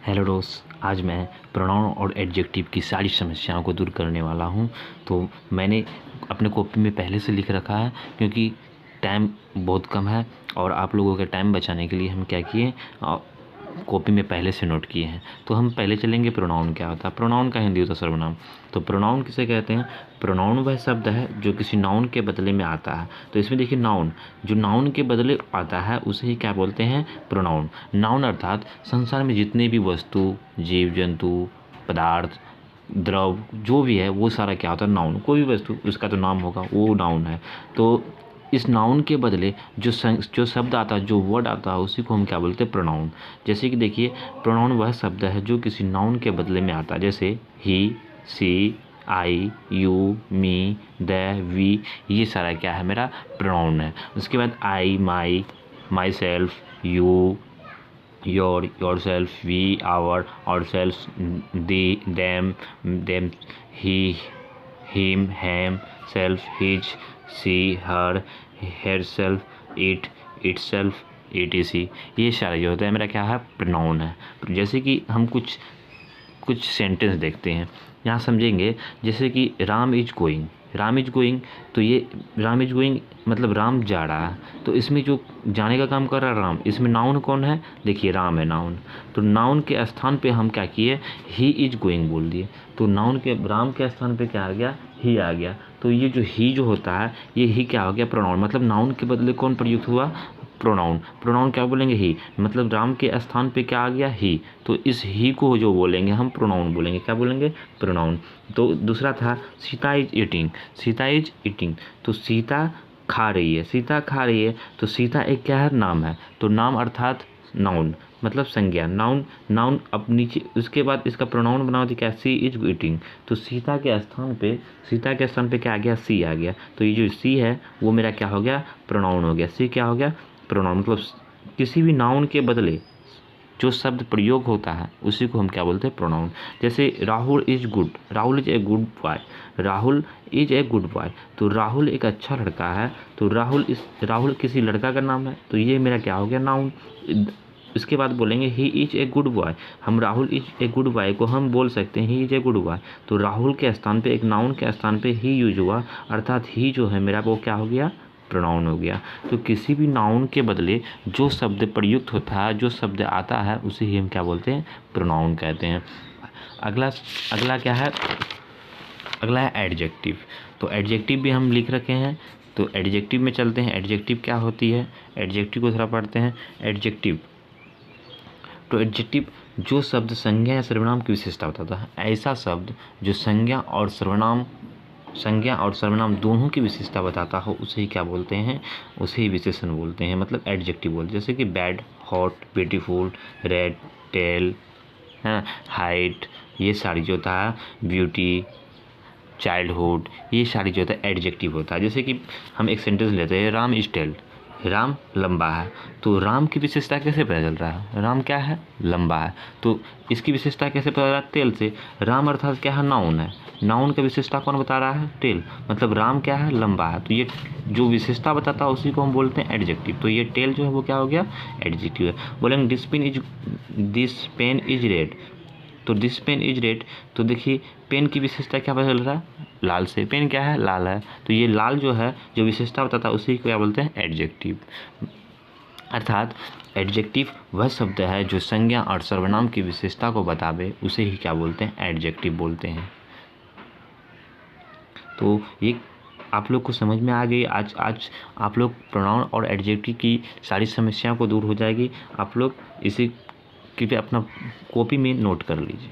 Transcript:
Hello दोस्त, आज मैं प्रोनाउन और एडजेक्टिव की सारी समस्याओं को दूर करने वाला हूं। तो मैंने अपने कॉपी में पहले से लिख रखा है, क्योंकि टाइम बहुत कम है और आप लोगों का टाइम बचाने के लिए हम क्या किए, कॉपी में पहले से नोट किए हैं। तो हम पहले चलेंगे प्रोनाउन क्या होता है। प्रोनाउन का हिंदी होता है सर्वनाम। तो प्रोनाउन किसे कहते हैं? प्रोनाउन वह शब्द है जो किसी नाउन के बदले में आता है। तो इसमें देखिए, नाउन जो नाउन के बदले आता है उसे ही क्या बोलते हैं? प्रोनाउन। नाउन अर्थात संसार में जितने भी वस्तु, जीव जंतु, पदार्थ, द्रव जो भी है वो सारा क्या होता है? नाउन। कोई भी वस्तु उसका तो नाम होगा, वो नाउन है। तो इस नाउन के बदले जो शब्द आता है, जो वर्ड आता है, उसी को हम क्या बोलते हैं? प्रोनाउन। जैसे कि देखिए, प्रोनाउन वह शब्द है जो किसी नाउन के बदले में आता है। जैसे he, she, I, you, me, they, we, ये सारा क्या है? मेरा प्रोनाउन है। उसके बाद I, myself, you, yourself, we, ourselves, them, he, him, self, his, she, her, herself, itself, etc. ये सारा जो होता है मेरा क्या है? प्रोनाउन है। जैसे कि हम कुछ सेंटेंस देखते हैं, यहाँ समझेंगे। जैसे कि राम इज गोइंग, तो ये राम इज गोइंग मतलब राम जा रहा है। तो इसमें जो जाने का काम कर रहा है राम, इसमें नाउन कौन है? देखिए, राम है नाउन। तो नाउन के स्थान पे हम क्या किए? ही इज गोइंग बोल दिए। तो नाउन के राम के स्थान पे क्या आ गया? ही आ गया। तो ये जो ही जो होता है, ये ही क्या हो गया? प्रोनाउन। मतलब नाउन के बदले कौन प्रयुक्त हुआ? प्रोनाउन। प्रोनाउन क्या बोलेंगे? ही। मतलब राम के स्थान पे क्या आ गया? ही। तो इस ही को जो बोलेंगे हम प्रोनाउन बोलेंगे। क्या बोलेंगे? प्रोनाउन। तो दूसरा था सीता इज ईटिंग। तो सीता खा रही है। तो सीता एक क्या है? नाम है। तो नाम अर्थात नाउन, मतलब संज्ञा। नाउन अब नीचे उसके बाद इसका प्रोनाउन बनाओ तो क्या? सी इज ईटिंग। तो सीता के स्थान पे क्या आ गया? सी आ गया। तो ये जो सी है वो मेरा क्या हो गया? प्रोनाउन हो गया। सी क्या हो गया? प्रोनाउन। मतलब किसी भी नाउन के बदले जो शब्द प्रयोग होता है उसी को हम क्या बोलते हैं? प्रोनाउन। जैसे Rahul is a good boy. तो राहुल एक अच्छा लड़का है। तो राहुल किसी लड़का का नाम है, तो ये मेरा क्या हो गया? नाउन। इसके बाद बोलेंगे he is a good boy. हम Rahul is a good boy को हम बोल सकते हैं he is a good boy. तो राहुल के स्थान पे, एक नाउन के स्थान पे ही यूज हुआ, अर्थात ही जो है मेरा वो क्या हो गया? प्रोनाउन हो गया। तो किसी भी नाउन के बदले जो शब्द प्रयुक्त होता है, जो शब्द आता है, उसे ही हम क्या बोलते हैं? प्रोनाउन कहते हैं। अगला क्या है? अगला है एडजेक्टिव। तो एडजेक्टिव भी हम लिख रखे हैं। तो एडजेक्टिव में चलते हैं। एडजेक्टिव क्या होती है? एडजेक्टिव को थोड़ा पढ़ते हैं। एडजेक्टिव जो शब्द संज्ञा या सर्वनाम की विशेषता बताता है। ऐसा शब्द जो संज्ञा और सर्वनाम दोनों की विशेषता बताता हो, उसे ही क्या बोलते हैं? उसे ही विशेषण बोलते हैं, मतलब एडजेक्टिव बोलते हैं। जैसे कि bad, hot, beautiful, red, tail, height, ये सारी जो होता है, ब्यूटी, चाइल्डहुड, ये सारी जो होता है एडजेक्टिव होता है। जैसे कि हम एक सेंटेंस लेते हैं, राम इज टेल, राम लंबा है। तो राम की विशेषता कैसे पता चल रहा है? राम क्या है? लंबा है। तो इसकी विशेषता कैसे पता चल रहा है? टेल से। राम अर्थात क्या है? नाउन है। नाउन का विशेषता कौन बता रहा है? टेल। मतलब राम क्या है? लंबा है। तो ये जो विशेषता बताता है उसी को हम बोलते हैं एडजेक्टिव। तो ये टेल जो है वो क्या हो गया? एडजेक्टिव है। बोलेंगे दिस पेन इज रेड। तो दिस पेन इज रेड। तो देखिए, पेन की विशेषता क्या पता चल रहा है? लाल से। पेन क्या है? लाल है। तो ये लाल जो है, जो विशेषता बताता है, उसी को क्या बोलते हैं? एडजेक्टिव। अर्थात एडजेक्टिव वह शब्द है जो संज्ञा और सर्वनाम की विशेषता को बतावे, उसे ही क्या बोलते हैं? एडजेक्टिव बोलते हैं। तो ये आप लोग को समझ में आ गई। आज आप लोग प्रोनाउन और एडजेक्टिव की सारी समस्याओं को दूर हो जाएगी। आप लोग इसे कृपया अपना कॉपी में नोट कर लीजिए।